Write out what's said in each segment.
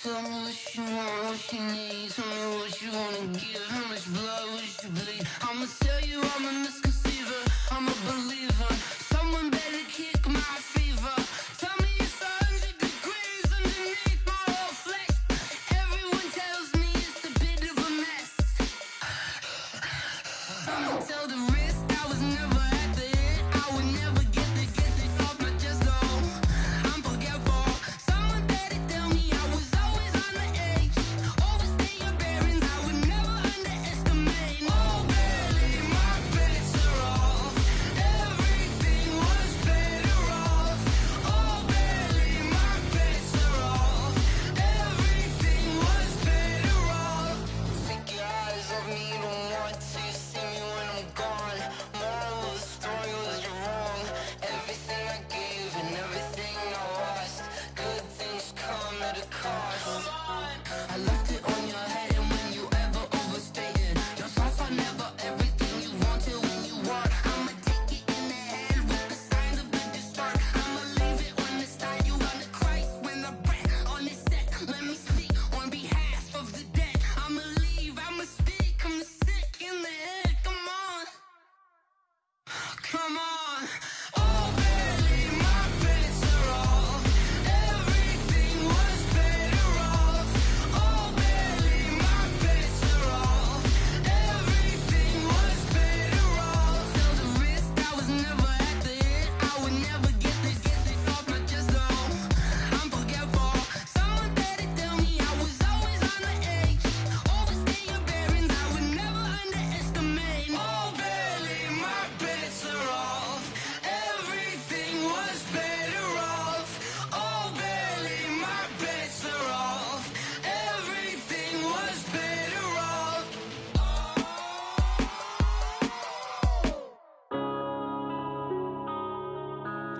Tell me what you want, what you need. Tell me what you wanna give. How much blood would you bleed? I'ma tell you I'm a misconceiver, I'm a believer. Someone better kick my fever. Tell me it's 100 degrees underneath my whole flesh. Everyone tells me it's a bit of a mess. I'ma tell the risk I was never at the end. I would never get it off my chest, though. I'm forgetful. Someone better tell me I was always on the edge. Overstay your bearings, I would never underestimate. Oh, barely, my bets are off. Everything was better off. Oh, barely, my bets are off. Everything was better off. Take your eyes off me, you don't want to see me when I'm gone. Moral of the story was you're wrong. Everything I gave and everything I lost. Good things come at a cost. I left it on your head, and when you ever overstated your thoughts are never everything you wanted when you want. I'ma take it in the head with the signs of the distort. I'ma leave it on the side. You wanna Christ when I breath on this set. Let me speak on behalf of the dead. I'ma leave, I'ma speak. I'm the sick in the head. Come on, come on. Oh, barely, my bets are off. Everything was better off. Oh, barely, my bets are off. Everything was better off. Tell the risk I was never at the end. I would never get it off my chest, though. I'm forgetful. Someone better tell me I was always on the edge. Overstay your bearings, I would never underestimate. Oh, barely, my bets are off. Everything was better off. Oh, barely, my bets are off. Everything was better off.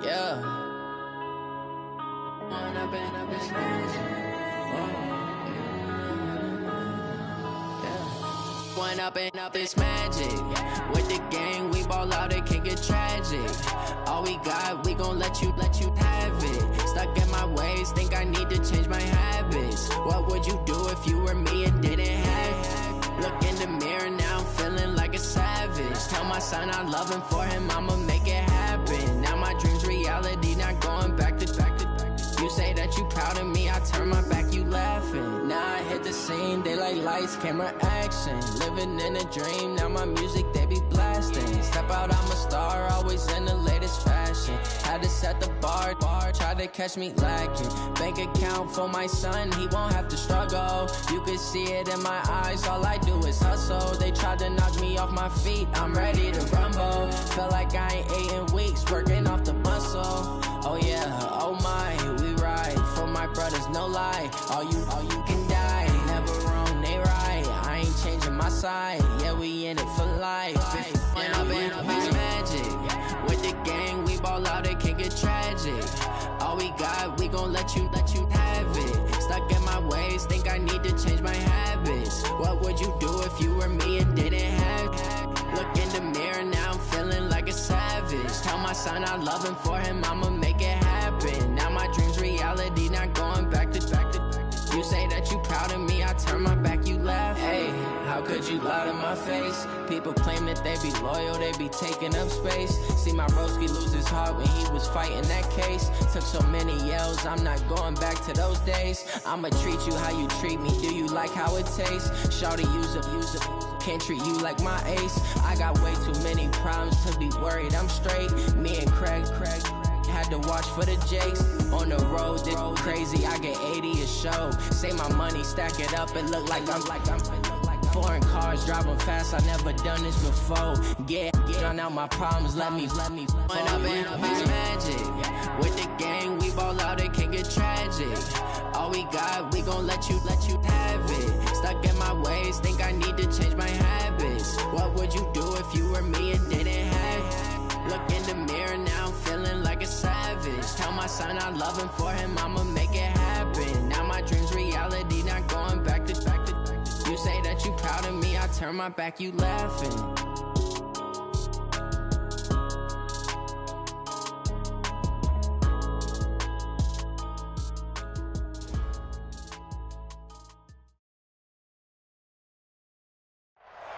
Yeah. I've been smashed. One up and up, it's magic. With the gang, we ball out, it can get tragic. All we got, we gon' let you have it. Stuck in my ways, think I need to change my habits. What would you do if you were me and didn't have it? Look in the mirror now, I'm feeling like a savage. Tell my son I love him, for him I'ma make it happen. Now my dream's reality, not going back to. You say that you proud of me, I turn my back, you laughing. Now I hit the scene, they like lights, camera, action. Living in a dream, now my music, they be blasting. Step out, I'm a star, always in the latest fashion. Had to set the bar, try to catch me lacking. Bank account for my son, he won't have to struggle. You can see it in my eyes, all I do is hustle. They tried to knock me off my feet, I'm ready to rumble. Feel like I ain't ate in weeks, working off the muscle. Oh yeah, oh my, we ride for my brothers, no lie. All you can die, never wrong, they right. I ain't changing my side, yeah, we in it for life. And I've been magic. With the gang, we ball out, it can get tragic. All we got, we gon' let you have it. Stuck in my ways, think I need to change my habits. What would you do if you were me and didn't have it? Look in the mirror, now I'm feeling like a savage. Tell my son I love him, for him I'ma make it happen. Now my dream's reality, not going back to. You say that you proud of me, I turn my back, you laugh. Hey, how could you lie to my face? People claim that they be loyal, they be taking up space. See my broski lose his heart when he was fighting that case. Took so many yells, I'm not going back to those days. I'ma treat you how you treat me, do you like how it tastes? Shawty, use up, can't treat you like my ace. I got way too many problems to be worried, I'm straight. Me and Craig had to watch for the Jakes. On the road, this crazy, I get 80 a show. Say my money, stack it up, it look like I'm foreign cars, driving fast, I never done this before. Get drown out my problems, let me When up and up is magic. With the gang, we ball out, it can get tragic. All we got, we gon' let you have it. Stuck in my ways, think I need to change my habits. What would you do if you were me and didn't have it? Look in the mirror, now I'm feeling like a savage. Tell my son I love him, for him I'ma make it happen. Now my dream's reality, not going back to. You say that you proud of me, I turn my back, you laughing.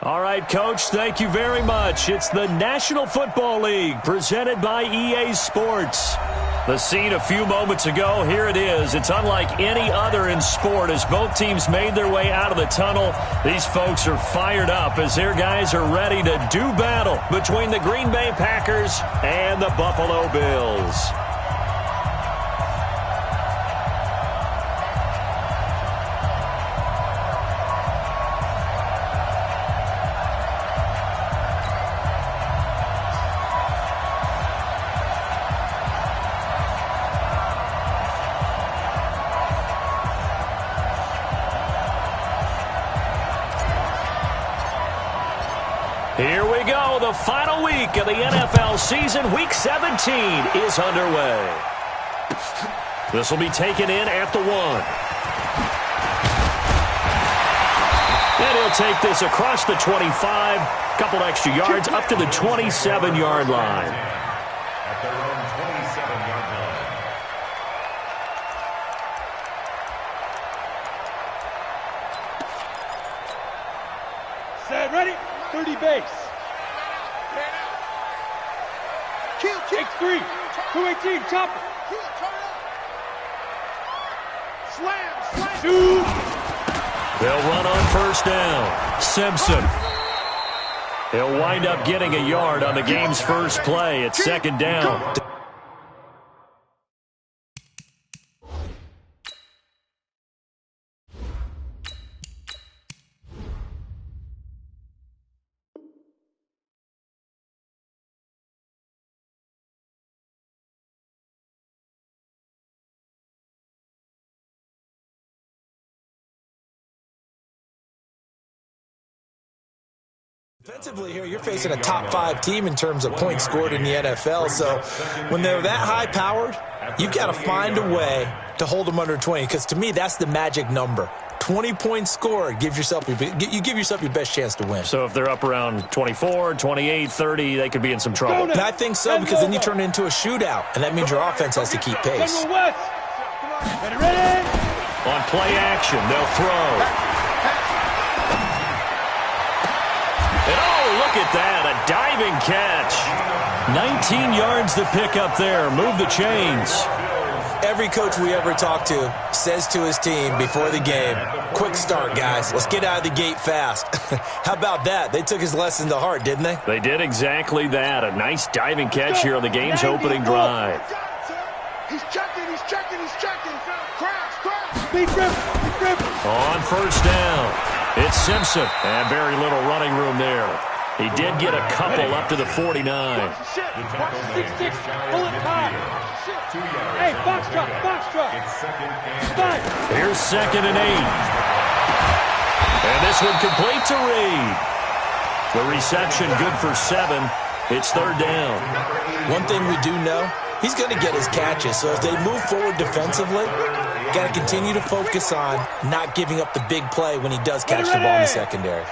All right, Coach, thank you very much. It's the National Football League presented by EA Sports. The scene a few moments ago, here it is. It's unlike any other in sport as both teams made their way out of the tunnel. These folks are fired up as their guys are ready to do battle between the Green Bay Packers and the Buffalo Bills. Here we go. The final week of the NFL season. Week 17 is underway. This will be taken in at the 1. And he'll take this across the 25. Couple extra yards up to the 27-yard line. At their own 27-yard line. Set, ready? 30 base. X3, 218, chopper. Slam. Two. They'll run on first down. Simpson. He'll wind up getting a yard on the game's first play. It's second down. Defensively here, you're facing a top 5 team in terms of points scored in the NFL. So when they're that high-powered, you've got to find a way to hold them under 20. Because to me, that's the magic number. 20 points scored, you give yourself your best chance to win. So if they're up around 24, 28, 30, they could be in some trouble. And I think so, because then you turn it into a shootout, and that means your offense has to keep pace. On play action, they'll throw. And oh, look at that, a diving catch. 19 yards to pick up there. Move the chains. Every coach we ever talk to says to his team before the game, quick start, guys. Let's get out of the gate fast. How about that? They took his lesson to heart, didn't they? They did exactly that. A nice diving catch here on the game's opening drive. He's checking. Crash. On first down, it's Simpson. And very little running room there. He did get a couple up to the 49. 6-6, pull it high. Hey, box truck. Here's 2nd and 8. And this one complete to Reed. The reception good for 7. It's 3rd down. One thing we do know, he's going to get his catches. So as they move forward defensively, got to continue to focus on not giving up the big play when he does catch the ball in the secondary.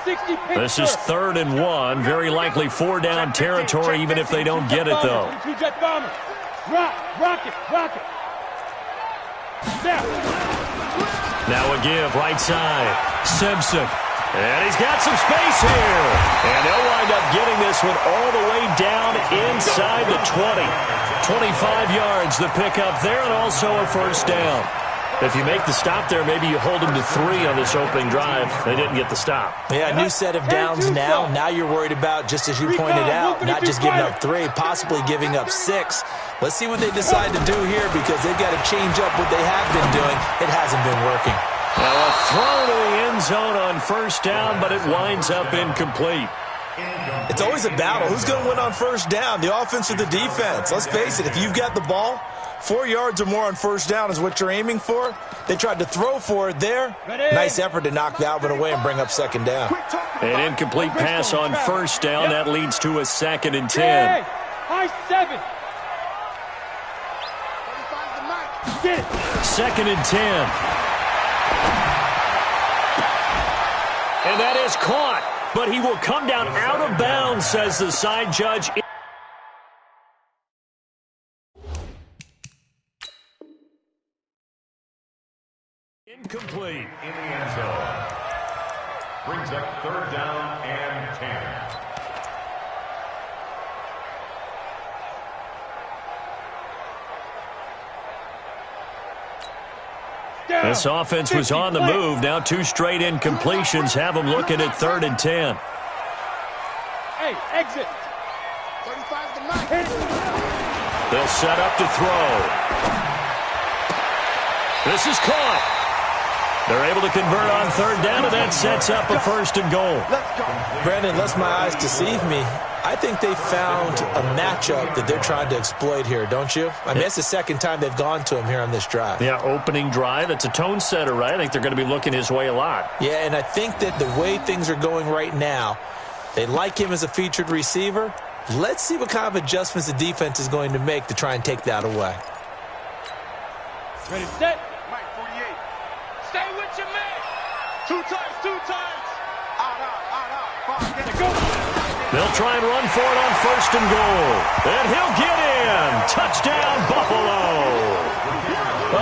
This is 3rd and 1. Very likely 4-down territory, even if they don't get it, though. Rock it. Now a give, right side. Simpson. And he's got some space here. And they'll wind up getting this one all the way down inside the 20. 25 yards the pick up there, and also a first down. If you make the stop there, maybe you hold them to 3 on this opening drive. They didn't get the stop. Yeah, a new set of downs now. Now you're worried about, just as you pointed out, not just giving up 3, possibly giving up 6. Let's see what they decide to do here, because they've got to change up what they have been doing. It hasn't been working. Now a throw to the end zone on first down, but it winds up incomplete. It's always a battle. Who's going to win on first down, the offense or the defense? Let's face it, if you've got the ball, 4 yards or more on first down is what you're aiming for. They tried to throw for it there. Nice effort to knock Valvin away and bring up 2nd down. An incomplete pass on first down. That leads to a 2nd and 10. High 7. 2nd and 10. And that is caught. But he will come down out of bounds, says the side judge. Incomplete. In the end zone. Brings up 3rd down and 10. This offense was on the move. Now 2 straight incompletions have them looking at 3rd and 10. Hey, exit. 35 to 9. They'll set up to throw. This is caught. They're able to convert on 3rd down, and that sets up a 1st and goal. Brandon, unless my eyes deceive me, I think they found a matchup that they're trying to exploit here, don't you? I mean, it's the 2nd time they've gone to him here on this drive. Yeah, opening drive. It's a tone setter, right? I think they're going to be looking his way a lot. Yeah, and I think that the way things are going right now, they like him as a featured receiver. Let's see what kind of adjustments the defense is going to make to try and take that away. Ready, set. Mike 48. Stay with your man. 2 times, 2 times. Out. Go. They'll try and run for it on 1st and goal. And he'll get in. Touchdown, Buffalo.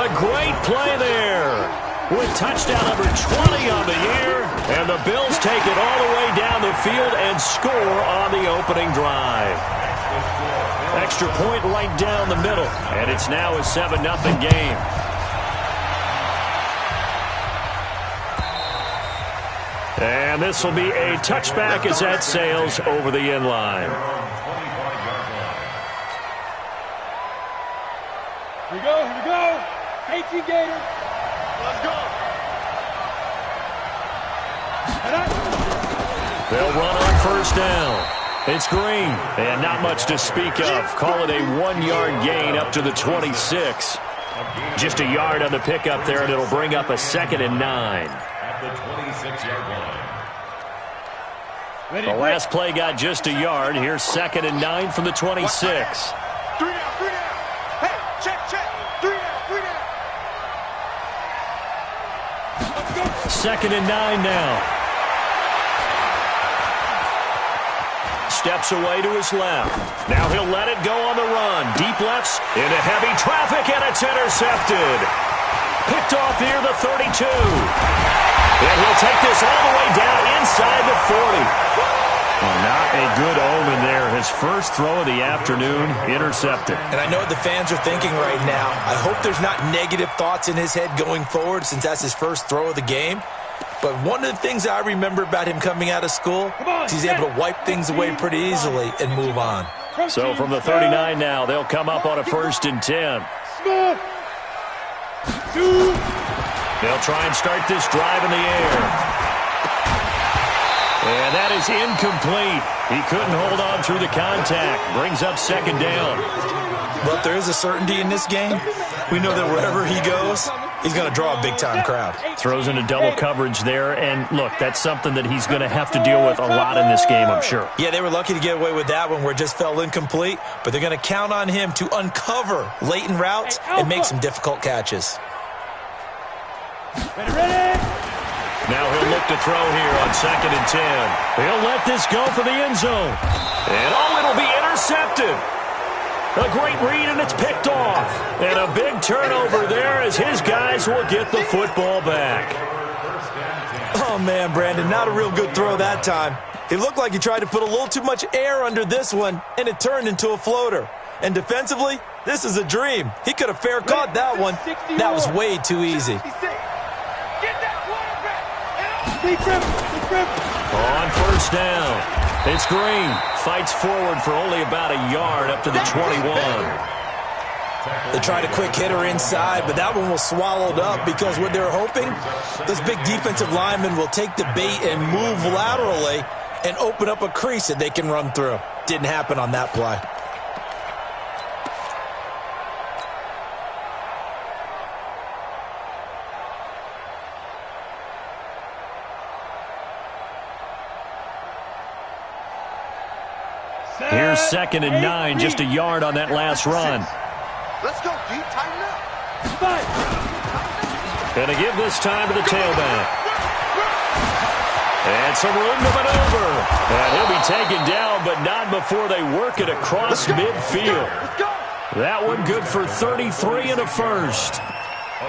A great play there. With touchdown number 20 on the year. And the Bills take it all the way down the field and score on the opening drive. Extra point right down the middle. And it's now a 7-0 game. And this will be a touchback as that sails over the end line. Here we go. 18 Gators. Let's go. They'll run on 1st down. It's Green, and not much to speak of. Call it a 1-yard gain up to the 26. Just a yard on the pickup there, and it'll bring up a 2nd and 9. At the 26-yard line. The last play got just a yard. Here's 2nd and 9 from the 26. 3 down. Hey, check. 3 down. 2nd and 9 now. Steps away to his left. Now he'll let it go on the run. Deep lefts into heavy traffic, and it's intercepted. Picked off near the 32. And he'll take this all the way down inside the 40. Well, not a good omen there. His first throw of the afternoon, intercepted. And I know what the fans are thinking right now. I hope there's not negative thoughts in his head going forward since that's his first throw of the game. But one of the things I remember about him coming out of school is he's able to wipe things away pretty easily and move on. So from the 39 now, they'll come up on a 1st and 10. They'll try and start this drive in the air. And that is incomplete. He couldn't hold on through the contact. Brings up 2nd down. But there is a certainty in this game. We know that wherever he goes, he's going to draw a big-time crowd. Throws into double coverage there. And, look, that's something that he's going to have to deal with a lot in this game, I'm sure. Yeah, they were lucky to get away with that one where it just fell incomplete. But they're going to count on him to uncover latent routes and make some difficult catches. Ready. Now he'll look to throw here on 2nd and 10. He'll let this go for the end zone. And, it'll be intercepted. A great read, and it's picked off. And a big turnover there as his guys will get the football back. Oh, man, Brandon, not a real good throw that time. It looked like he tried to put a little too much air under this one, and it turned into a floater. And defensively, this is a dream. He could have fair caught that one. That was way too easy. On 1st down, it's Green. Fights forward for only about a yard up to the 21. They tried a quick hitter inside, but that one was swallowed up because what they're hoping, those big defensive linemen will take the bait and move laterally and open up a crease that they can run through. Didn't happen on that play. Here's 2nd and 9, just a yard on that last run. Let's go, D. Tighten up. Going to give this time to the tailback. And some room to maneuver. And he'll be taken down, but not before they work it across midfield. That one good for 33 and a 1st.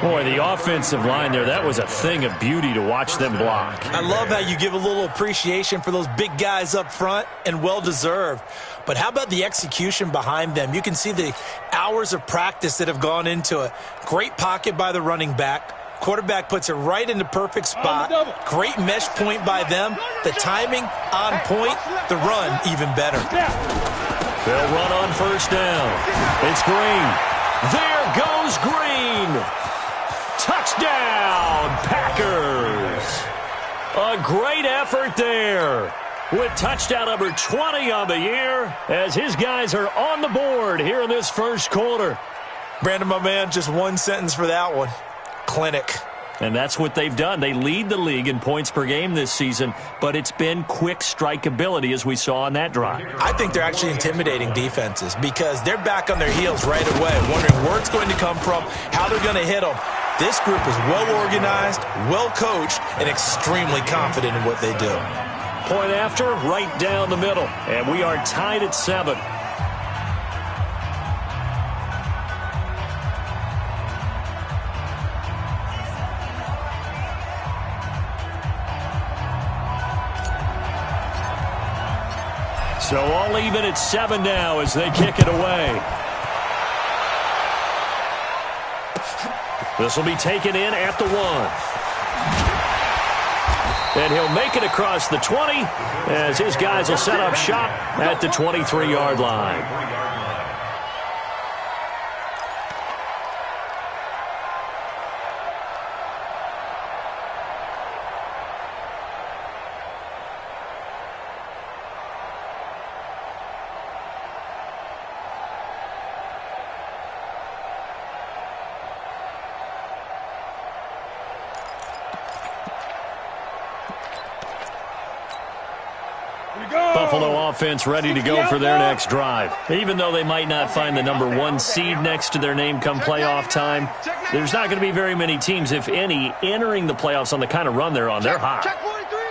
Boy, the offensive line there, that was a thing of beauty to watch them block. I love how you give a little appreciation for those big guys up front, and well-deserved. But how about the execution behind them? You can see the hours of practice that have gone into it. Great pocket by the running back. Quarterback puts it right in the perfect spot. Great mesh point by them. The timing on point. The run even better. They'll run on first down. It's Green. There goes Green. Touchdown, Packers. A great effort there with touchdown number 20 on the year as his guys are on the board here in this first quarter. Brandon, my man, just one sentence for that one. Clinic. And that's what they've done. They lead the league in points per game this season, but it's been quick strikeability as we saw on that drive. I think they're actually intimidating defenses because they're back on their heels right away, wondering where it's going to come from, how they're going to hit them. This group is well-organized, well-coached, and extremely confident in what they do. Point after, right down the middle, and we are tied at 7. So all even at 7 now as they kick it away. This will be taken in at the 1. And he'll make it across the 20 as his guys will set up shop at the 23-yard line. Buffalo offense ready to go for their next drive. Even though they might not find the number 1 seed next to their name come playoff time, there's not going to be very many teams, if any, entering the playoffs on the kind of run they're on. They're hot.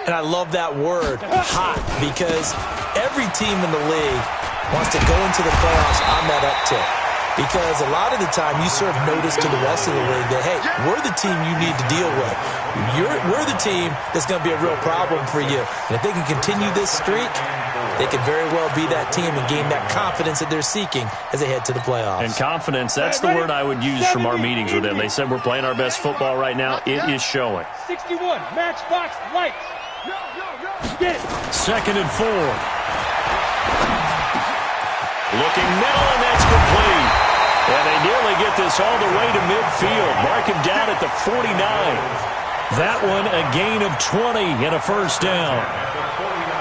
And I love that word, hot, because every team in the league wants to go into the playoffs on that uptick. Because a lot of the time you serve notice to the rest of the league that, hey, we're the team you need to deal with. We're the team that's going to be a real problem for you. And if they can continue this streak, they could very well be that team and gain that confidence that they're seeking as they head to the playoffs. And confidence, that's the word I would use from our meetings with them. They said we're playing our best football right now. It is showing. 61, matchbox, lights. Get it. 2nd and 4. Looking middle, and that's complete. And they nearly get this all the way to midfield. Mark him down at the 49. That one a gain of 20 and a first down.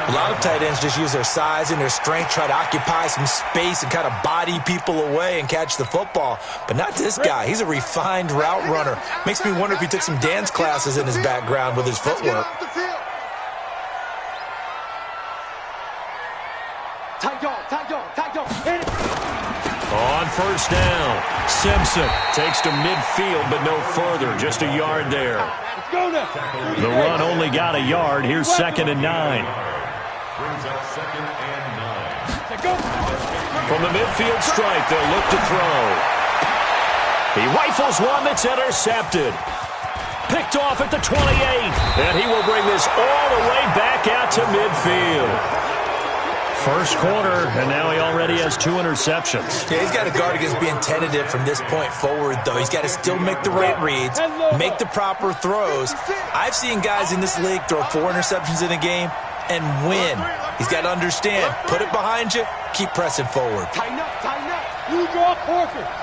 A lot of tight ends just use their size and their strength, try to occupy some space and kind of body people away and catch the football. But not this guy. He's a refined route runner. Makes me wonder if he took some dance classes in his background with his footwork. On first down, Simpson takes to midfield, but no further, just a yard there. The run only got a yard. Here's 2nd and 9. Brings up 2nd and 9. From the midfield stripe, they'll look to throw. He rifles one that's intercepted. Picked off at the 28, and he will bring this all the way back out to midfield. First quarter, and now he already has 2 interceptions. Yeah, he's got to guard against being tentative from this point forward, though. He's got to still make the right reads, make the proper throws. I've seen guys in this league throw 4 interceptions in a game and win. He's got to understand, put it behind you, keep pressing forward. Tighten up, tighten up. You draw Corker.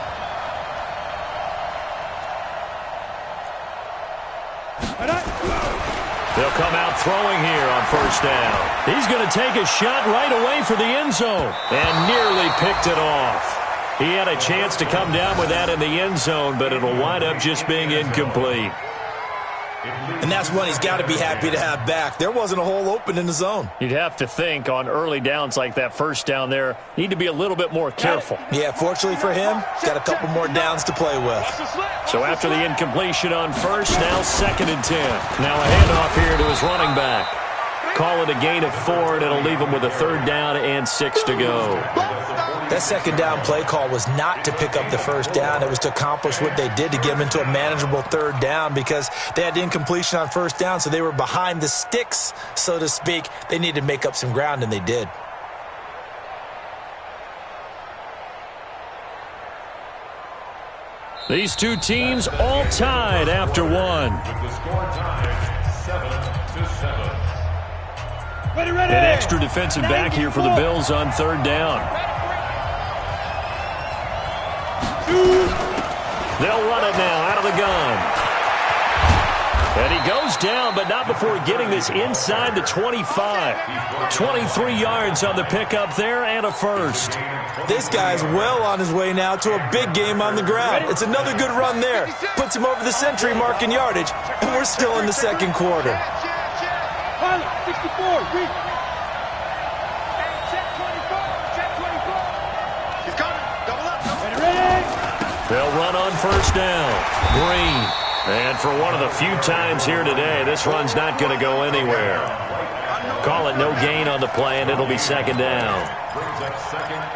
They'll come out throwing here on first down. He's going to take a shot right away for the end zone and nearly picked it off. He had a chance to come down with that in the end zone, but it'll wind up just being incomplete. And that's one he's got to be happy to have back. There wasn't a hole open in the zone. You'd have to think on early downs like that first down there, need to be a little bit more careful. Yeah, fortunately for him, got a couple more downs to play with. So after the incompletion on first, now 2nd and 10. Now a handoff here to his running back. Call it a gain of 4, and it'll leave them with a 3rd down and 6 to go. That 2nd down play call was not to pick up the 1st down. It was to accomplish what they did to get them into a manageable 3rd down because they had incompletion on 1st down, so they were behind the sticks, so to speak. They needed to make up some ground, and they did. These two teams all tied after one. With the score tied 7-7. Ready, ready. An extra defensive back here for the Bills on 3rd down. They'll run it now out of the gun. And he goes down, but not before getting this inside the 25. 23 yards on the pickup there and a 1st. This guy's well on his way now to a big game on the ground. It's another good run there. Puts him over the century mark in yardage, and we're still in the 2nd quarter. Pilot, 64, read. He's coming. Double up. Ready, ready. They'll run on 1st down. Green. And for one of the few times here today, this run's not going to go anywhere. Call it no gain on the play, and it'll be 2nd down.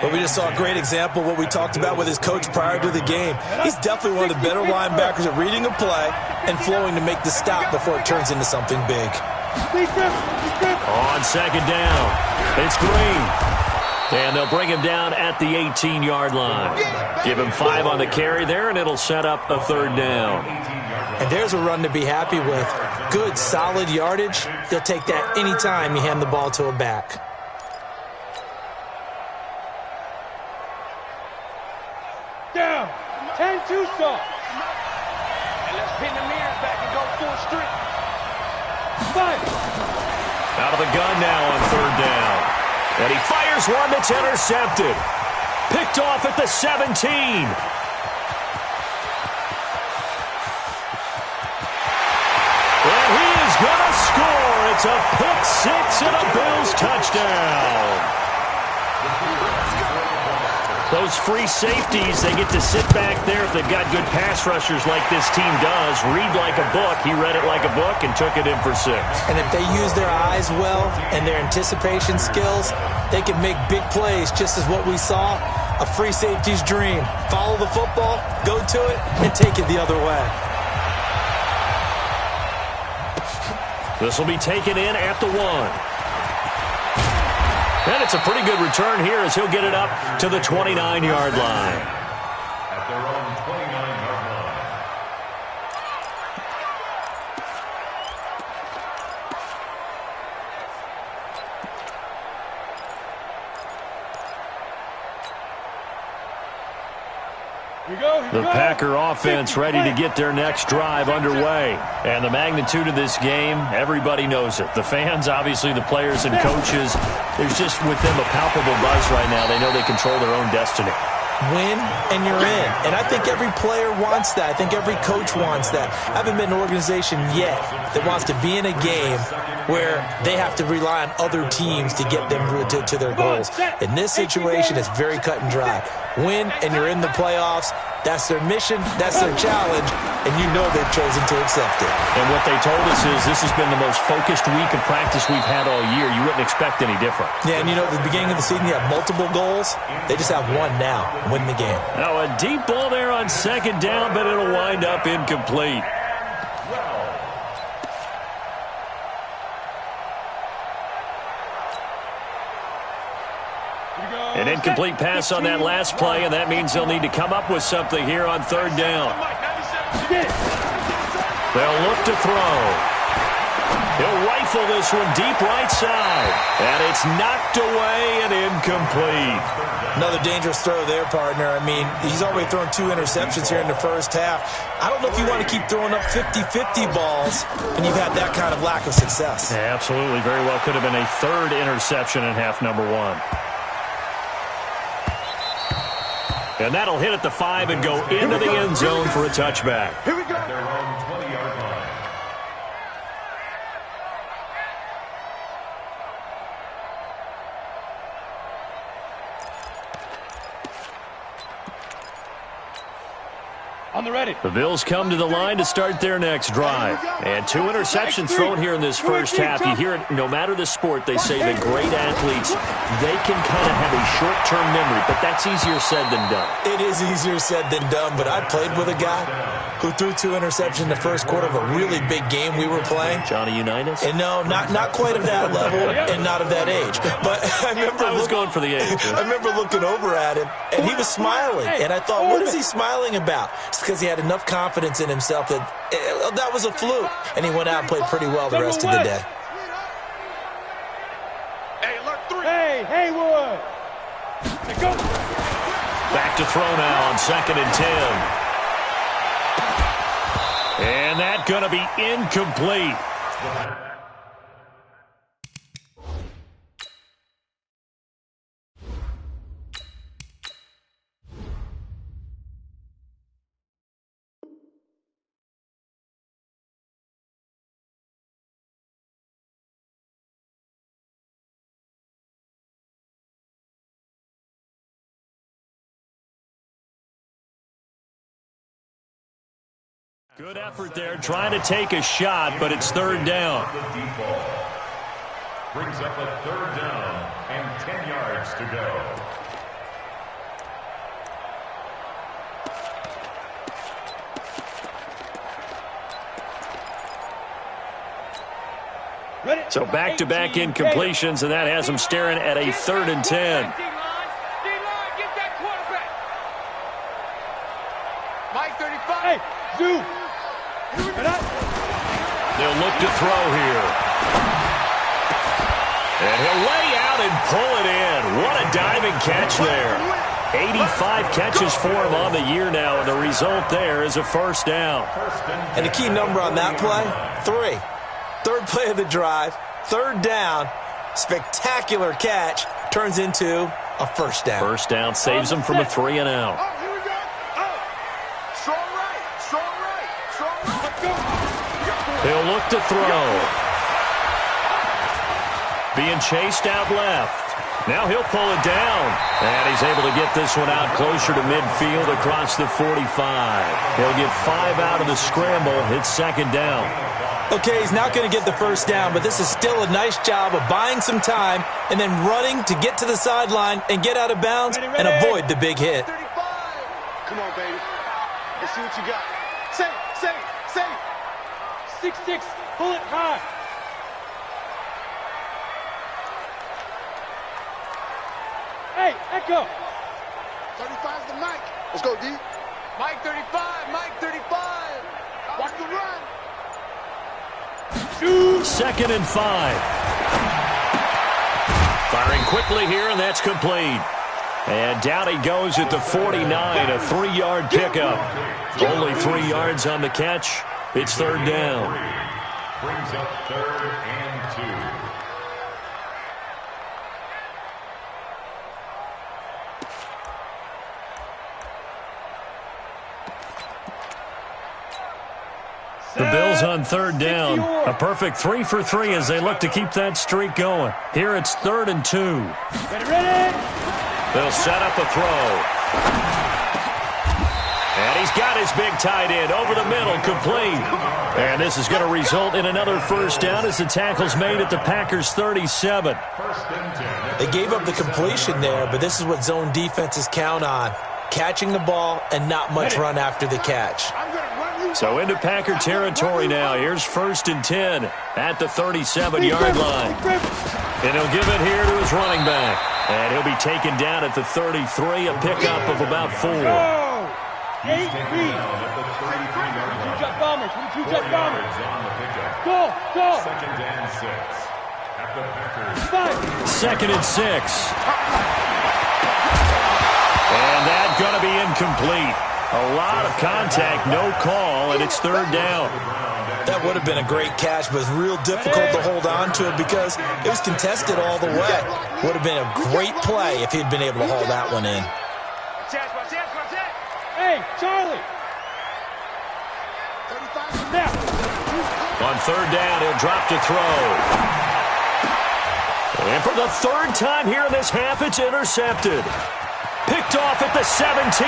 But we just saw a great example of what we talked about with his coach prior to the game. He's definitely one of the better linebackers at reading a play and flowing to make the stop before it turns into something big. On 2nd down, it's Green. And they'll bring him down at the 18-yard line. Give him 5 on the carry there, and it'll set up a 3rd down. And there's a run to be happy with. Good, solid yardage. They'll take that anytime you hand the ball to a back. Down. 10-2 soft. And let's pin the mirrors back and go full street. 5. Out of the gun now on 3rd down. And he fires one that's intercepted. Picked off at the 17. And he is going to score. It's a pick 6 and a Bills touchdown. Those free safeties, they get to sit back there if they've got good pass rushers like this team does. Read like a book. He read it like a book and took it in for 6. And if they use their eyes well and their anticipation skills, they can make big plays, just as what we saw, a free safety's dream. Follow the football, go to it, and take it the other way. This will be taken in at the 1. And it's a pretty good return here as he'll get it up to the 29-yard line. At their own 29-yard line. The Packer offense ready to get their next drive underway. And the magnitude of this game, everybody knows it. The fans, obviously the players and coaches, there's just with them a palpable buzz right now. They know they control their own destiny. Win, and you're in. And I think every player wants that. I think every coach wants that. I haven't been in an organization yet that wants to be in a game where they have to rely on other teams to get them to their goals. In this situation, it's very cut and dry. Win, and you're in the playoffs. That's their mission, that's their challenge, and you know they've chosen to accept it. And what they told us is this has been the most focused week of practice we've had all year. You wouldn't expect any different. Yeah, and you know, at the beginning of the season, you have multiple goals. They just have one now, win the game. Now a deep ball there on 2nd down, but it'll wind up incomplete. An incomplete pass on that last play, and that means they'll need to come up with something here on 3rd down. They'll look to throw. He'll rifle this one deep right side, and it's knocked away and incomplete. Another dangerous throw there, partner. I mean, he's already thrown 2 interceptions here in the first half. I don't know if you want to keep throwing up 50-50 balls when you've had that kind of lack of success. Yeah, absolutely. Very well could have been a 3rd interception in half number 1. And that'll hit at the 5 and go into the end zone for a touchback. Here we go. At their own 20-yard line. On the ready. The Bills come to the line to start their next drive. And 2 interceptions thrown here in this first half. You hear it, no matter the sport, they say the great athletes, they can kind of have a short-term memory, but that's easier said than done. It is easier said than done, but I played with a guy who threw 2 interceptions in the first quarter of a really big game we were playing. Johnny Unitas? And no, not quite of that level and not of that age. But I was going for the age. I remember looking over at him, and he was smiling. And I thought, what is he smiling about? It's because he had enough confidence in himself that that was a fluke. And he went out and played pretty well the rest of the day. Hey, alert 3. Hey, Haywood. Go. Back to throw now on 2nd and 10. And that's going to be incomplete. Good effort there, trying to take a shot, but it's 3rd down. Brings up a 3rd down and 10 yards to go. So back-to-back incompletions, and that has them staring at a 3rd and 10. Mike 35. Hey, Zoo. They'll look to throw here. And he'll lay out and pull it in. What a diving catch there. 85 catches for him on the year now, and the result there is a 1st down. And the key number on that play, 3. 3rd play of the drive, 3rd down, spectacular catch, turns into a 1st down. 1st down saves them from a 3 and out. Oh, here we go. Oh. Strong right. Strong right. Strong right. He'll look to throw. Being chased out left. Now he'll pull it down. And he's able to get this one out closer to midfield across the 45. He'll get 5 out of the scramble. It's 2nd down. Okay, he's not going to get the 1st down, but this is still a nice job of buying some time and then running to get to the sideline and get out of bounds and avoid the big hit. 35. Come on, baby. Let's see what you got. Say it. 6-6. Pull it high. Hey, Echo. 35's the Mike. Let's go, D. Mike 35. Mike 35. Watch the run. 2nd and 5. Firing quickly here, and that's complete. And down he goes at the 49, a 3-yard pickup. Only 3 yards on the catch. It's 3rd down. Brings up 3rd and 2. The Bills on 3rd down. A perfect 3 for 3 as they look to keep that streak going. Here it's 3rd and 2. Ready. They'll set up a throw. And he's got his big tight end over the middle, complete. And this is going to result in another 1st down as the tackle's made at the Packers' 37. They gave up the completion there, but this is what zone defenses count on. Catching the ball and not much run after the catch. So into Packer territory now. Here's 1st and 10 at the 37-yard line. And he'll give it here to his running back. And he'll be taken down at the 33, a pickup of about 4. 8 feet. 2-jet bombers. 2-jet bombers. Go. 2nd and 6. At the Packers. 2nd and 6. And that's going to be incomplete. A lot of contact, no call, and it's 3rd down. That would have been a great catch, but it's real difficult to hold on to it because it was contested all the way. Would have been a great play if he'd been able to hold that one in. Hey, Charlie. Now. On 3rd down, he'll drop to throw. And for the 3rd time here in this half, it's intercepted. Picked off at the 17.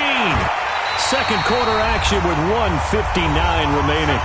Second quarter action with 1:59 remaining.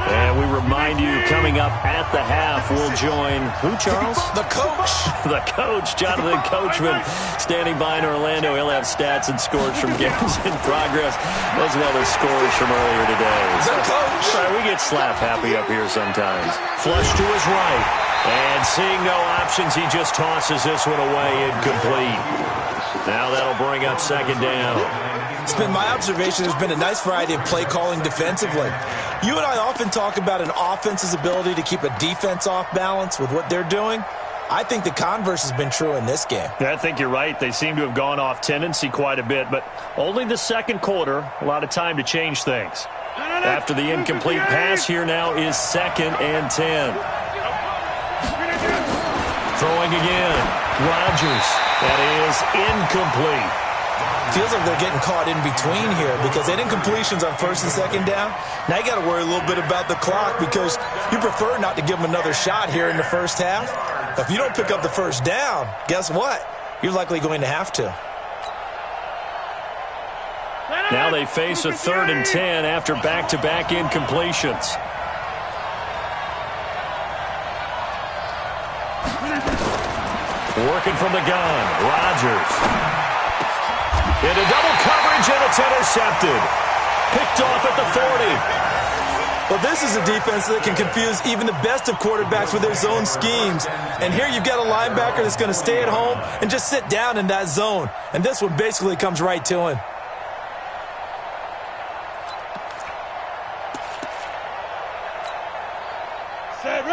And we remind you, coming up at the half, we'll join who, Charles? The coach. The coach, Jonathan Coachman, standing by in Orlando. He'll have stats and scores from games in progress, as well as scores from earlier today. The coach. Sorry, we get slap happy up here sometimes. Flush to his right. And seeing no options, he just tosses this one away, incomplete. Now that'll bring up second down. It's been my observation there's been a nice variety of play calling defensively. You and I often talk about an offense's ability to keep a defense off balance with what they're doing. I think the converse has been true in this game. Yeah, I think you're right. They seem to have gone off tendency quite a bit, but only the second quarter, a lot of time to change things. After the incomplete pass, here now is 2nd and 10. Throwing again. Rodgers. That is incomplete. Feels like they're getting caught in between here because they didn't completions on 1st and 2nd down. Now you got to worry a little bit about the clock because you prefer not to give them another shot here in the first half. If you don't pick up the first down, guess what? You're likely going to have to. Now they face a 3rd and 10 after back-to-back incompletions. Working from the gun, Rodgers. Into double coverage, and it's intercepted. Picked off at the 40. Well, this is a defense that can confuse even the best of quarterbacks with their zone schemes. And here you've got a linebacker that's going to stay at home and just sit down in that zone. And this one basically comes right to him.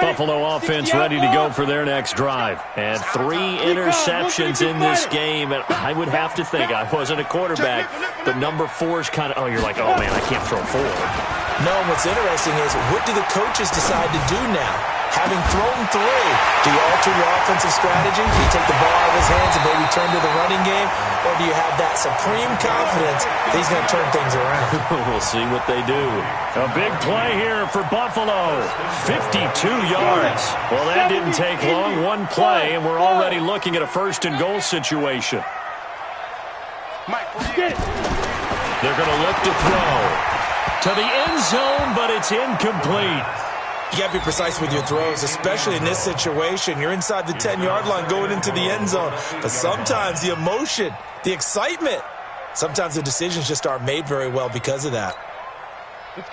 Buffalo offense ready to go for their next drive. And 3 interceptions in this game. And I would have to think, I wasn't a quarterback, but number 4 is kind of, oh, you're like, oh, man, I can't throw 4. No, and what's interesting is, what do the coaches decide to do now? Having thrown 3, do you alter your offensive strategy? Do you take the ball out of his hands and maybe turn to the running game? Or do you have that supreme confidence that he's going to turn things around? We'll see what they do. A big play here for Buffalo. 52 yards. Well, that didn't take long. One play, and we're already looking at a 1st and goal situation. They're going to look to throw to the end zone, but it's incomplete. You got to be precise with your throws, especially in this situation. You're inside the 10-yard line going into the end zone. But sometimes the emotion, the excitement, sometimes the decisions just aren't made very well because of that.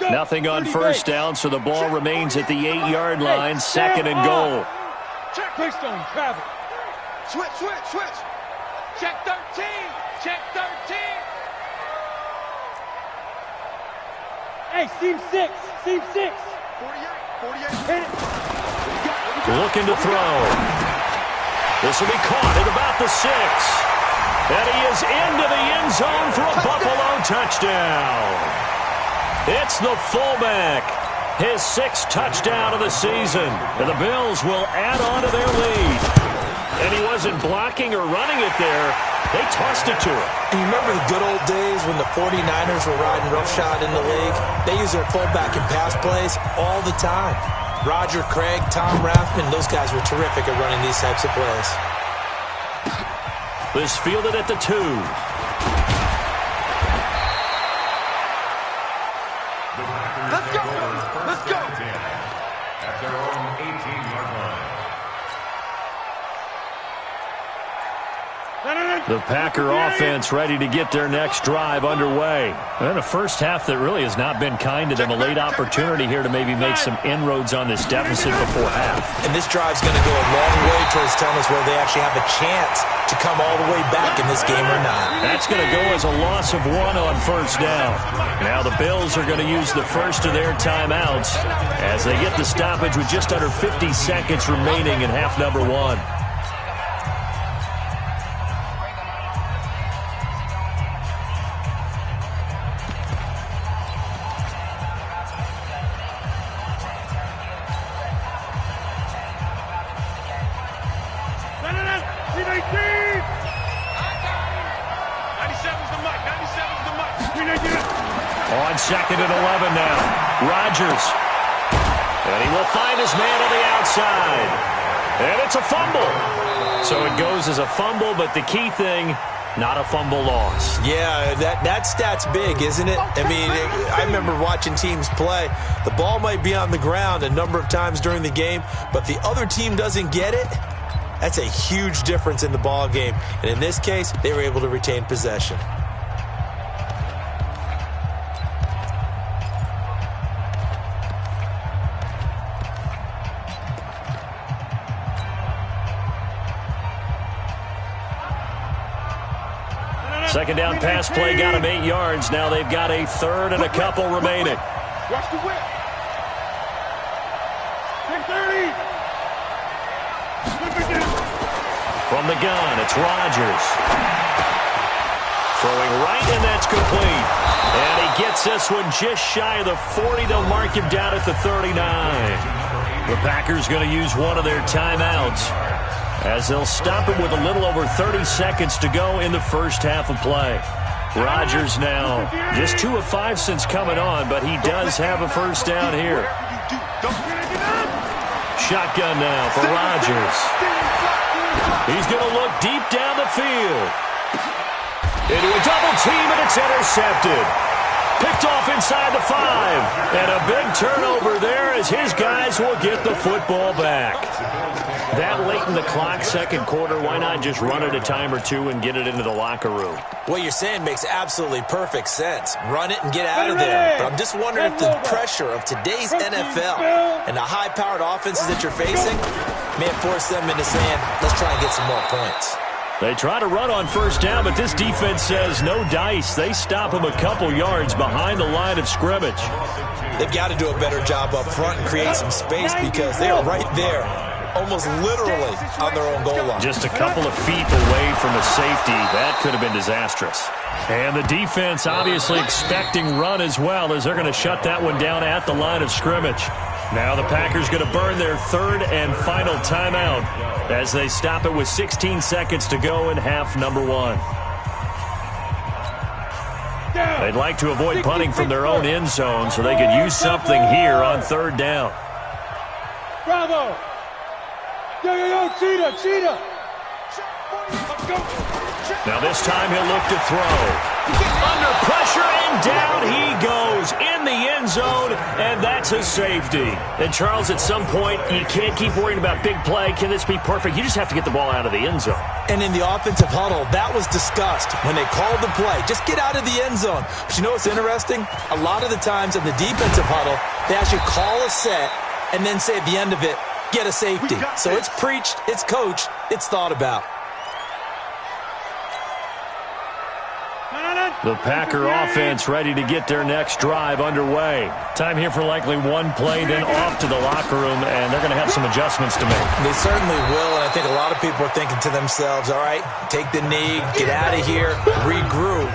Nothing on 1st down, so the ball remains at the 8-yard line, 2nd and goal. Check Greystone, travel. Switch. Check 13. Check 13. Hey, seam 6. 48. Hit it. Looking to throw. This will be caught at about the 6. And he is into the end zone for a Buffalo touchdown. It's the fullback. His 6th touchdown of the season. And the Bills will add on to their lead. And he wasn't blocking or running it there. They tossed it to him. And you remember the good old days when the 49ers were riding roughshod in the league? They used their fullback in pass plays all the time. Roger Craig, Tom Rathman, those guys were terrific at running these types of plays. This fielded at the 2. Let's go. At their own 18-yard line. The Packer offense ready to get their next drive underway. And a first half that really has not been kind to them. A late opportunity here to maybe make some inroads on this deficit before half. And this drive's going to go a long way towards telling us whether they actually have a chance to come all the way back in this game or not. That's going to go as a loss of 1 on 1st down. Now the Bills are going to use the first of their timeouts as they get the stoppage with just under 50 seconds remaining in half number 1. I got him. 97's the mic. 97's the mic. 2nd and 11 now. Rodgers. And he will find his man on the outside. And it's a fumble. So it goes as a fumble, but the key thing, not a fumble loss. Yeah, that stat's big, isn't it? I mean, I remember watching teams play. The ball might be on the ground a number of times during the game, but the other team doesn't get it. That's a huge difference in the ball game. And in this case, they were able to retain possession. Second down pass play got him 8 yards. Now they've got a third and a couple remaining. Watch the whip. 10-30. From the gun, it's Rodgers. Throwing right, and that's complete. And he gets this one just shy of the 40. They'll mark him down at the 39. The Packers going to use one of their timeouts, as they'll stop it with a little over 30 seconds to go in the first half of play. Rodgers now just 2 of 5 since coming on, but he does have a first down here. Shotgun now for Rodgers. He's going to look deep down the field. Into a double team, and it's intercepted. Picked off inside the 5. And a big turnover there as his guys will get the football back. That late in the clock, second quarter, why not just run it a time or two and get it into the locker room? What you're saying makes absolutely perfect sense. Run it and get out of there. But I'm just wondering if the pressure of today's NFL and the high-powered offenses that you're facing may have forced them into saying, let's try and get some more points. They try to run on first down, but this defense says no dice. They stop him a couple yards behind the line of scrimmage. They've got to do a better job up front and create some space because they are right there, almost literally on their own goal line. Just a couple of feet away from a safety. That could have been disastrous. And the defense obviously expecting run as well, as they're going to shut that one down at the line of scrimmage. Now the Packers going to burn their third and final timeout as they stop it with 16 seconds to go in half number 1. They'd like to avoid punting from their own end zone so they could use something here on third down. Bravo! Yo, cheetah! Now this time he'll look to throw. Under pressure, and down he goes in the end zone, and that's a safety. And Charles, at some point, you can't keep worrying about big play. Can this be perfect? You just have to get the ball out of the end zone. And in the offensive huddle, that was discussed when they called the play. Just get out of the end zone. But you know what's interesting? A lot of the times in the defensive huddle, they actually call a set and then say at the end of it, get a safety. So it's preached, it's coached, it's thought about. The Packer offense ready to get their next drive underway. Time here for likely one play, then off to the locker room, and they're going to have some adjustments to make. They certainly will, and I think a lot of people are thinking to themselves, all right, take the knee, get out of here, regroup.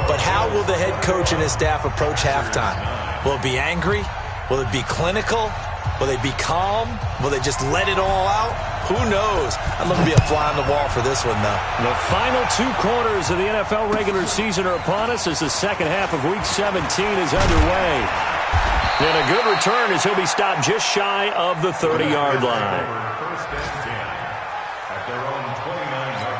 But how will the head coach and his staff approach halftime? Will it be angry? Will it be clinical? Will they be calm? Will they just let it all out? Who knows? I'd love to be a fly on the wall for this one, though. The final 2 quarters of the NFL regular season are upon us as the second half of Week 17 is underway. And a good return as he'll be stopped just shy of the 30-yard line. First and 10 at their own 29-yard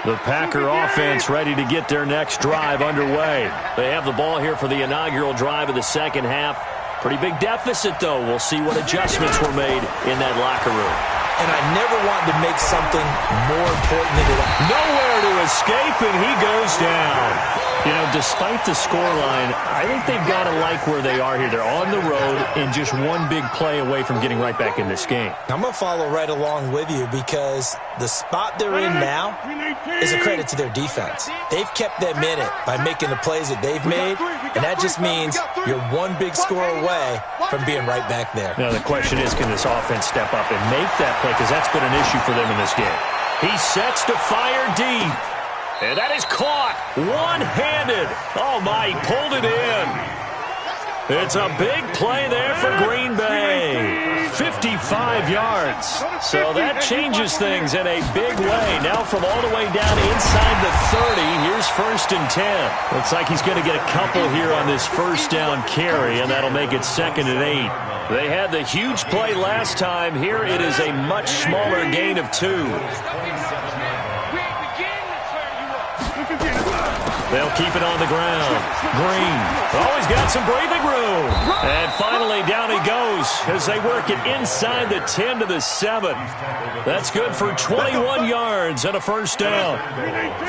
line. The Packer offense ready to get their next drive underway. They have the ball here for the inaugural drive of the second half. Pretty big deficit, though. We'll see what adjustments were made in that locker room. And I never wanted to make something more important than it. Nowhere to escape, and he goes down. You know, despite the scoreline, I think they've got to like where they are here. They're on the road and just one big play away from getting right back in this game. I'm going to follow right along with you because the spot they're in now is a credit to their defense. They've kept them in it by making the plays that they've made, and that just means you're one big score away from being right back there. Now, the question is, can this offense step up and make that play? Because that's been an issue for them in this game. He sets to fire deep. And that is caught one-handed. Oh, my, he pulled it in. It's a big play there for Green Bay. 55 yards. So that changes things in a big way. Now from all the way down inside the 30, here's 1st and 10. Looks like he's going to get a couple here on this first down carry, and that'll make it 2nd and 8. They had the huge play last time. Here it is a much smaller gain of 2. They'll keep it on the ground. Green. Oh, he's got some breathing room. And finally, down he goes as they work it inside the 10 to the 7. That's good for 21 yards and a first down.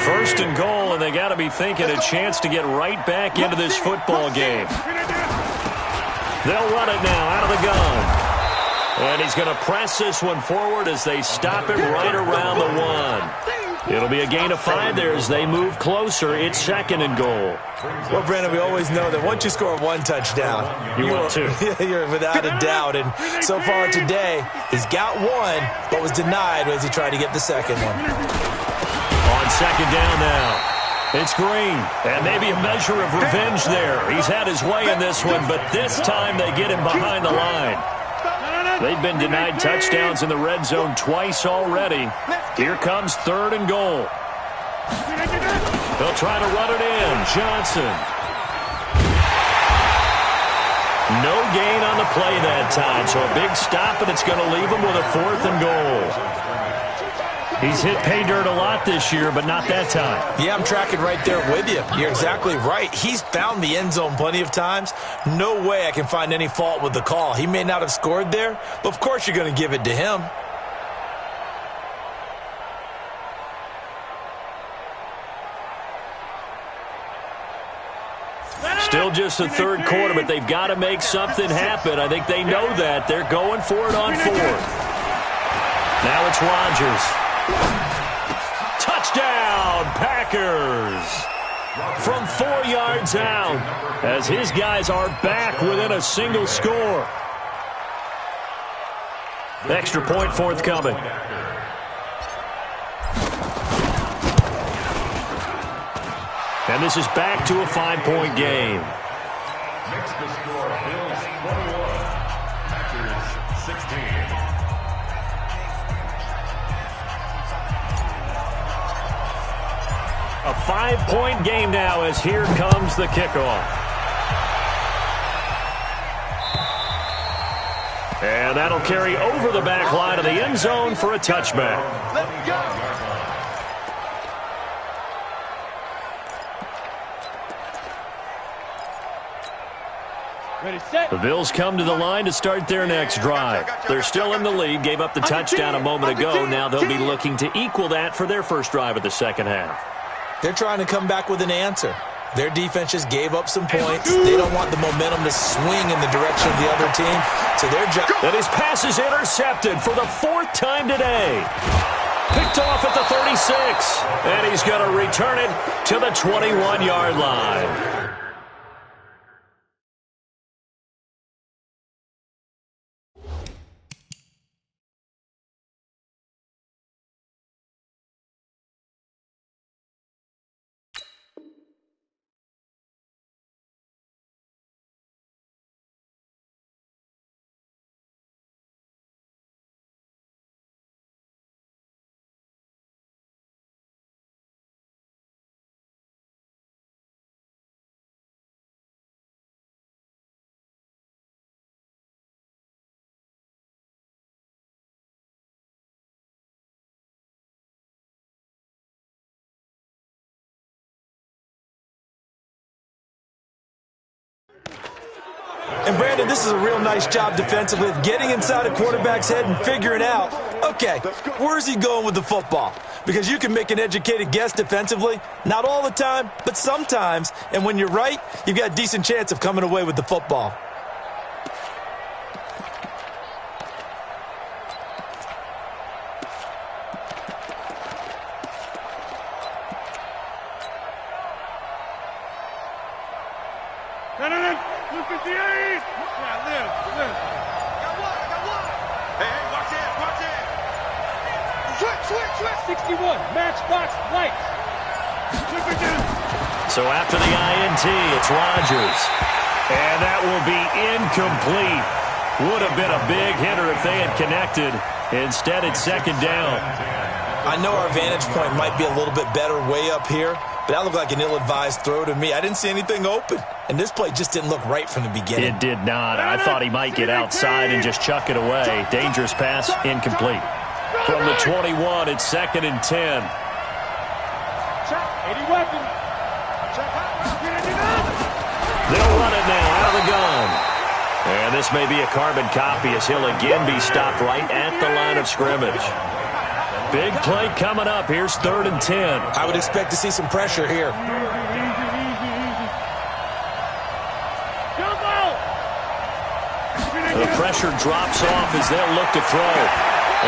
1st and goal, and they got to be thinking a chance to get right back into this football game. They'll run it now out of the gun. And he's going to press this one forward as they stop him right around the 1. It'll be a gain of 5 there as they move closer. It's 2nd and goal. Well, Brandon, we always know that once you score 1 touchdown, you're without a doubt. And so far today, he's got 1, but was denied as he tried to get the 2nd one. On 2nd down now, it's Green. And maybe a measure of revenge there. He's had his way in this one, but this time they get him behind the line. They've been denied touchdowns in the red zone twice already. Here comes 3rd and goal. They'll try to run it in. Johnson. No gain on the play that time, so a big stop, and it's going to leave him with a 4th and goal. He's hit pay dirt a lot this year, but not that time. Yeah, I'm tracking right there with you. You're exactly right. He's found the end zone plenty of times. No way I can find any fault with the call. He may not have scored there, but of course you're going to give it to him. Still just the 3rd quarter, but they've got to make something happen. I think they know that. They're going for it on 4th. Now it's Rodgers. Touchdown, Packers! From 4 yards out, as his guys are back within a single score. Extra point forthcoming. And this is back to a 5-point game. Makes the score Bills 21, Packers 16. A 5-point game now as here comes the kickoff. And that'll carry over the back line of the end zone for a touchback. Let's go. Ready, set. The Bills come to the line to start their next drive. They're still in the lead, gave up the touchdown a moment ago. Now they'll be looking to equal that for their first drive of the second half. They're trying to come back with an answer. Their defense just gave up some points. They don't want the momentum to swing in the direction of the other team. So their job. And his pass is intercepted for the 4th time today. Picked off at the 36. And he's going to return it to the 21-yard line. And, Brandon, this is a real nice job defensively of getting inside a quarterback's head and figuring out, okay, where's he going with the football? Because you can make an educated guess defensively, not all the time, but sometimes. And when you're right, you've got a decent chance of coming away with the football. Look at the eight. Yeah, live. Got one. Hey, watch it. Switch. 61. Matchbox light. So after the INT, it's Rodgers. And that will be incomplete. Would have been a big hitter if they had connected. Instead, it's second down. I know our vantage point might be a little bit better way up here, but that looked like an ill-advised throw to me. I didn't see anything open, and this play just didn't look right from the beginning. It did not. I thought he might get outside and just chuck it away. Dangerous pass, incomplete. From the 21, it's 2nd and 10. They'll run it now out of the gun. And this may be a carbon copy as he'll again be stopped right at the line of scrimmage. Big play coming up. Here's 3rd and 10. I would expect to see some pressure here. The pressure drops off as they'll look to throw.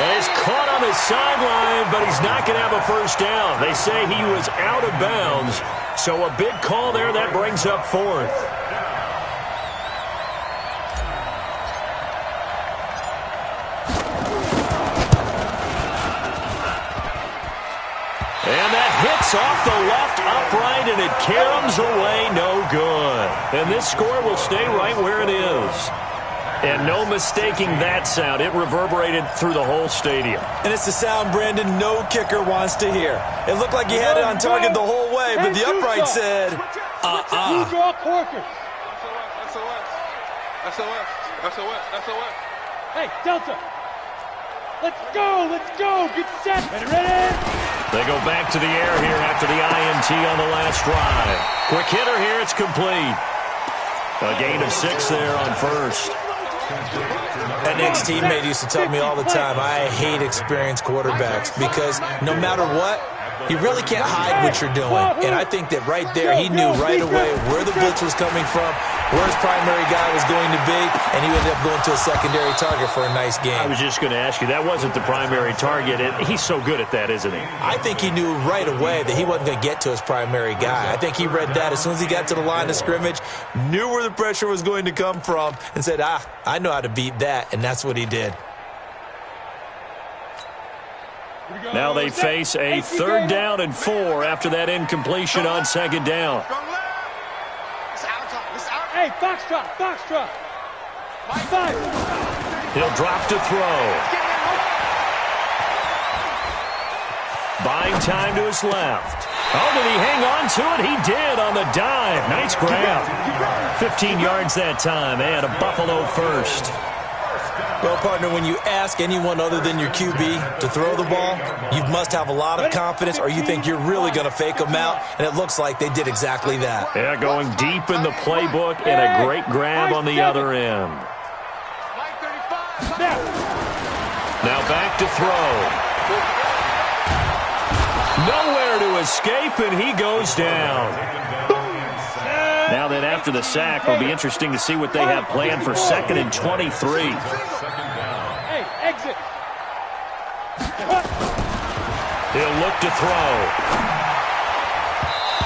And it's caught on his sideline, but he's not going to have a first down. They say he was out of bounds. So a big call there. That brings up 4th. And that hits off the left upright, and it caroms away, no good. And this score will stay right where it is. And no mistaking that sound. It reverberated through the whole stadium. And it's the sound, Brandon, no kicker wants to hear. It looked like he had it on target the whole way, but the upright said, That's SOS. Hey, Delta. Let's go. Get set. Ready? They go back to the air here after the INT on the last drive. Quick hitter here. It's complete. A gain of 6 there on first. An ex-teammate used to tell me all the time, I hate experienced quarterbacks because no matter what, you really can't hide what you're doing. And I think that right there, he knew right away where the blitz was coming from, where his primary guy was going to be, and he ended up going to a secondary target for a nice game. I was just going to ask you, that wasn't the primary target. He's so good at that, isn't he? I think he knew right away that he wasn't going to get to his primary guy. I think he read that as soon as he got to the line of scrimmage, knew where the pressure was going to come from, and said, I know how to beat that, and that's what he did. Now they face a 3rd down and 4 after that incompletion on 2nd down. Hey, Foxtrot. He'll drop to throw. Buying time to his left. Oh, did he hang on to it? He did on the dive. Nice grab. 15 yards that time and a Buffalo first. Well, partner, when you ask anyone other than your QB to throw the ball, you must have a lot of confidence or you think you're really going to fake them out, and it looks like they did exactly that. Yeah, going deep in the playbook and a great grab on the other end. Now back to throw. Nowhere to escape, and he goes down. Now then, after the sack, it'll be interesting to see what they have planned for 2nd and 23. Hey, exit. He'll look to throw.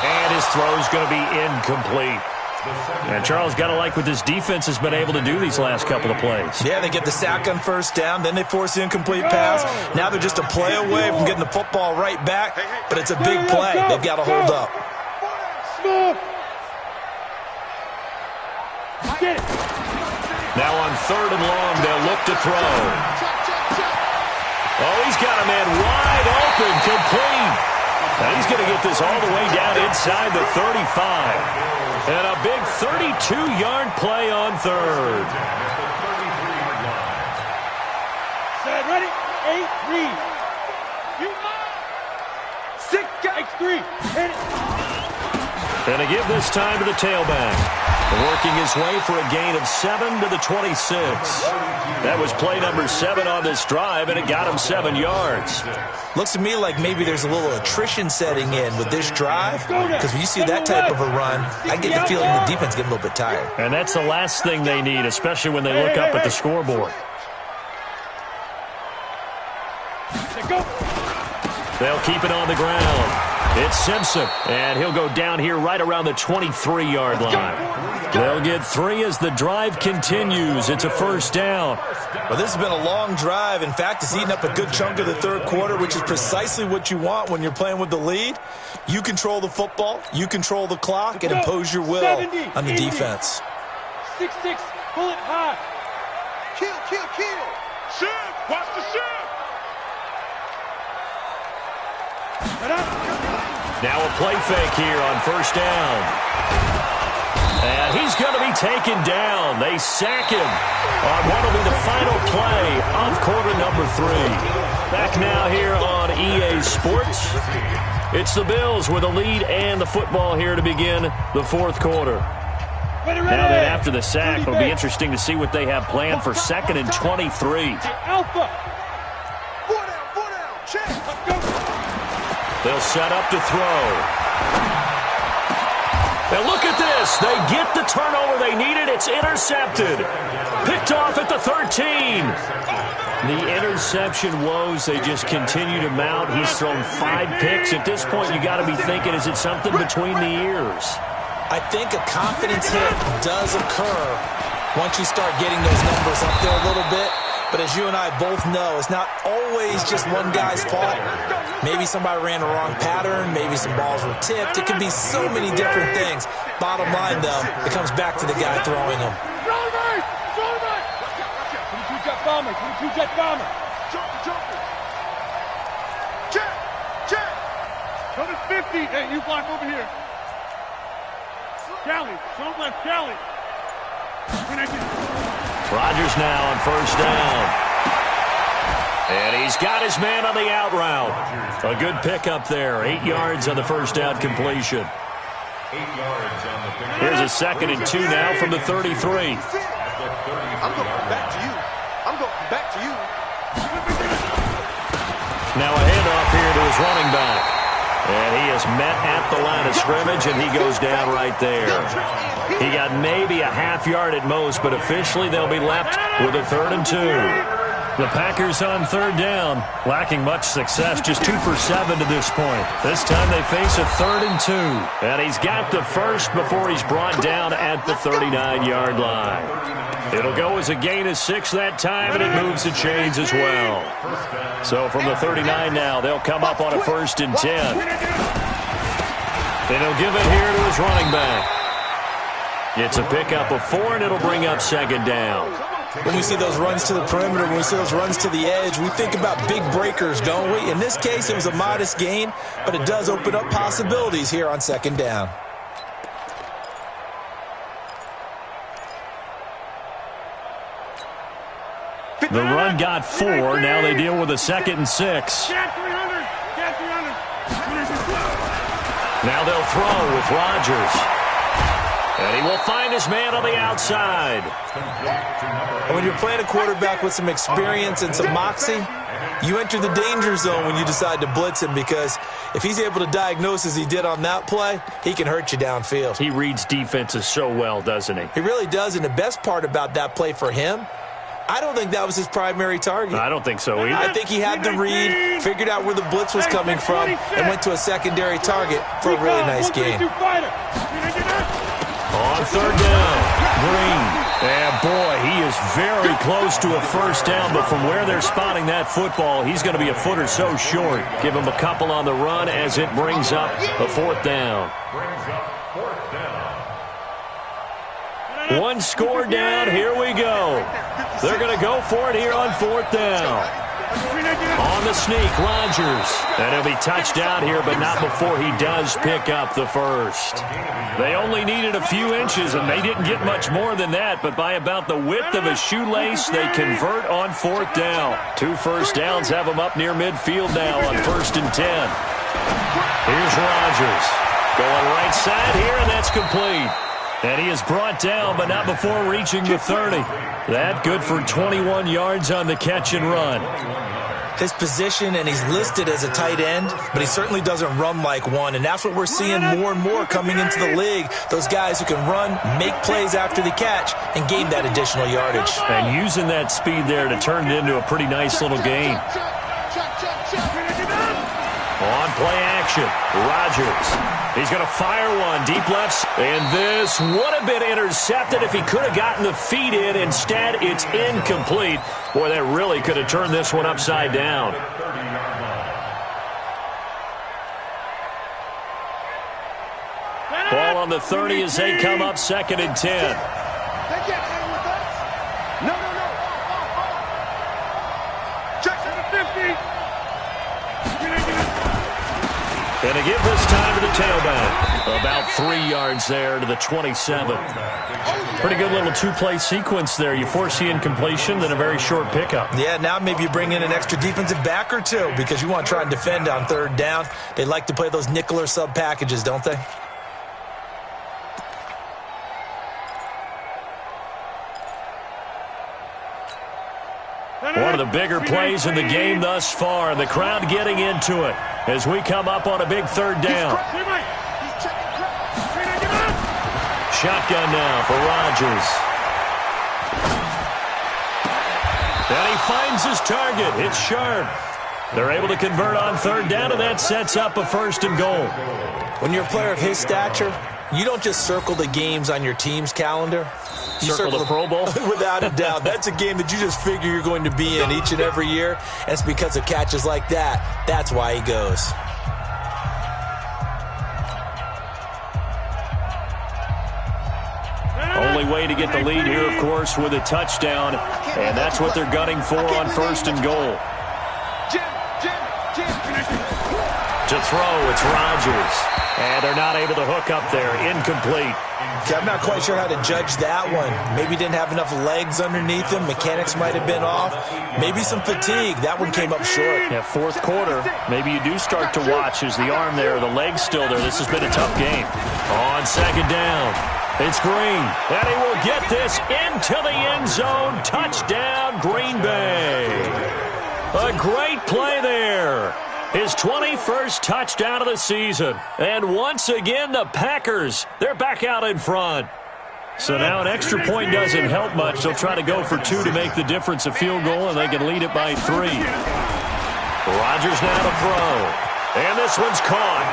And his throw's going to be incomplete. And Charles, got to like what this defense has been able to do these last couple of plays. Yeah, they get the sack on 1st down, then they force the incomplete pass. Now they're just a play away from getting the football right back, but it's a big play. They've got to hold up. Now on 3rd and long, they'll look to throw. Oh, he's got a man wide open, complete. Now he's going to get this all the way down inside the 35. And a big 32-yard play on 3rd. Set, ready? 8, read. 6, 3. Hit it. And to give this time to the tailback. Working his way for a gain of 7 to the 26. That was play number 7 on this drive, and it got him 7 yards. Looks to me like maybe there's a little attrition setting in with this drive, because when you see that type of a run, I get the feeling the defense getting a little bit tired. And that's the last thing they need, especially when they look up at the scoreboard. They'll keep it on the ground. It's Simpson, and he'll go down here right around the 23-yard line. They'll get 3 as the drive continues. It's a 1st down. Well, this has been a long drive. In fact, it's eaten up a good chunk of the 3rd quarter, which is precisely what you want when you're playing with the lead. You control the football, you control the clock, and impose your will on the defense. 6-6, pull it high. Kill, kill, kill. Shift. Watch the shift. Now a play fake here on first down. And he's going to be taken down. They sack him on what will be the final play of quarter number 3. Back now here on EA Sports. It's the Bills with a lead and the football here to begin the fourth quarter. Now then, after the sack, it'll be interesting to see what they have planned for 2nd and 23. Alpha. 4 down, check. Let's go. They'll set up to throw. And look at this. They get the turnover they needed. It's intercepted. Picked off at the 13. The interception woes, they just continue to mount. He's thrown 5 picks. At this point, you got to be thinking, is it something between the ears? I think a confidence hit does occur once you start getting those numbers up there a little bit. But as you and I both know, it's not always just one guy's fault. Maybe somebody ran the wrong pattern. Maybe some balls were tipped. It can be so many different things. Bottom line, though, it comes back to the guy throwing them. 22-jet bomber, 22-jet bomber. Jump. Check. Come to 50. Hey, you block over here. Kelly, don't let Kelly. Rodgers now on first down. And he's got his man on the out route. A good pickup there. 8 yards on the first down completion. 8 yards on the pick. Here's a 2nd and 2 now from the 33. I'm going back to you. Now a handoff here to his running back. And he is met at the line of scrimmage, and he goes down right there. He got maybe a half yard at most, but officially they'll be left with a 3rd and 2. The Packers on 3rd down, lacking much success, just 2 for 7 to this point. This time they face a 3rd and 2. And he's got the first before he's brought down at the 39-yard line. It'll go as a gain of 6 that time, and it moves the chains as well. So from the 39 now, they'll come up on a 1st and 10. And he'll give it here to his running back. It's a pickup of 4, and it'll bring up 2nd down. When we see those runs to the perimeter, when we see those runs to the edge, we think about big breakers, don't we? In this case, it was a modest gain, but it does open up possibilities here on 2nd down. The run got 4. Now they deal with a 2nd and 6. Now they'll throw with Rodgers. And he will find his man on the outside. And when you're playing a quarterback with some experience and some moxie, you enter the danger zone when you decide to blitz him, because if he's able to diagnose as he did on that play, he can hurt you downfield. He reads defenses so well, doesn't he? He really does, and the best part about that play for him, I don't think that was his primary target. I don't think so either. I think he had the read, figured out where the blitz was coming from, and went to a secondary target for a really nice gain. On 3rd down, Green. And boy, he is very close to a 1st down, but from where they're spotting that football, he's going to be a foot or so short. Give him a couple on the run as it brings up a 4th down. One score down, here we go. They're going to go for it here on 4th down. On the sneak, Rodgers. And he'll be touched down here, but not before he does pick up the first. They only needed a few inches, and they didn't get much more than that, but by about the width of a shoelace, they convert on 4th down. 2 first downs have them up near midfield now on 1st and 10. Here's Rodgers. Going right side here, and that's complete. And he is brought down, but not before reaching the 30. That good for 21 yards on the catch and run. His position, and he's listed as a tight end, but he certainly doesn't run like one, and that's what we're seeing more and more coming into the league. Those guys who can run, make plays after the catch, and gain that additional yardage. And using that speed there to turn it into a pretty nice little gain. On play action, Rodgers. He's going to fire one deep left, and this would have been intercepted if he could have gotten the feet in. Instead, it's incomplete. Boy, that really could have turned this one upside down. Ball on the 30 as they come up 2nd and 10. they give this time to the tailback. About 3 yards there to the 27. Pretty good little two-play sequence there. You force the incompletion, then a very short pickup. Yeah, now maybe you bring in an extra defensive back or two because you want to try and defend on third down. They like to play those nickel or sub packages, don't they? One of the bigger plays in the game thus far. The crowd getting into it as we come up on a big third down. Shotgun now for Rodgers. And he finds his target. It's sharp. They're able to convert on third down, and that sets up a 1st and goal. When you're a player of his stature, you don't just circle the games on your team's calendar. You circle the Pro Bowl? Without a doubt. That's a game that you just figure you're going to be in each and every year. And it's because of catches like that. That's why he goes. Only way to get the lead here, of course, with a touchdown. And that's what they're gunning for on 1st and goal. To throw, it's Rodgers. And they're not able to hook up there. Incomplete. Okay, I'm not quite sure how to judge that one. Maybe didn't have enough legs underneath him. Mechanics might have been off. Maybe some fatigue. That one came up short. Yeah, 4th quarter. Maybe you do start to watch as the arm there, the leg's still there. This has been a tough game. On 2nd down, it's Green. And he will get this into the end zone. Touchdown, Green Bay. A great play there. His 21st touchdown of the season. And once again, the Packers, they're back out in front. So now an extra point doesn't help much. They'll try to go for 2 to make the difference a field goal, and they can lead it by 3. Rodgers now to throw. And this one's caught.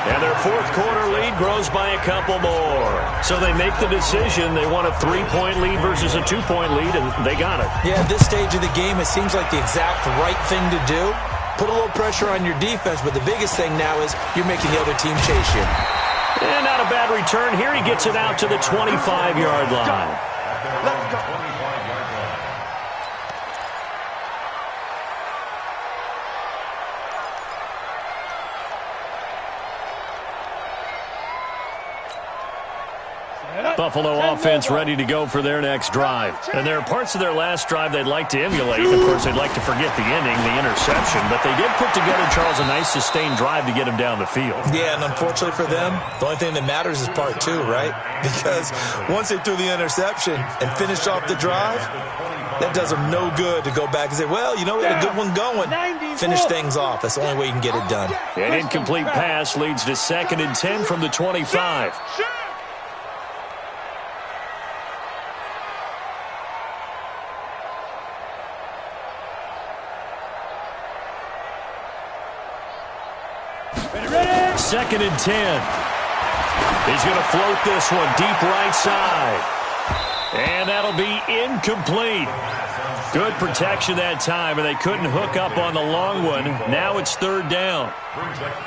And their 4th quarter lead grows by a couple more. So they make the decision. They want a 3-point lead versus a 2-point lead, and they got it. Yeah, at this stage of the game, it seems like the exact right thing to do. Put a little pressure on your defense, but the biggest thing now is you're making the other team chase you. And not a bad return. Here he gets it out to the 25-yard line. Let's go. Buffalo offense ready to go for their next drive. And there are parts of their last drive they'd like to emulate. Of course, they'd like to forget the ending, the interception. But they did put together, Charles, a nice sustained drive to get him down the field. Yeah, and unfortunately for them, the only thing that matters is part 2, right? Because once they threw the interception and finished off the drive, that does them no good to go back and say, well, you know, we had a good one going. Finish things off. That's the only way you can get it done. An incomplete pass leads to 2nd and 10 from the 25. Second and 10. He's going to float this one deep right side. And that'll be incomplete. Good protection that time, and they couldn't hook up on the long one. Now it's 3rd down.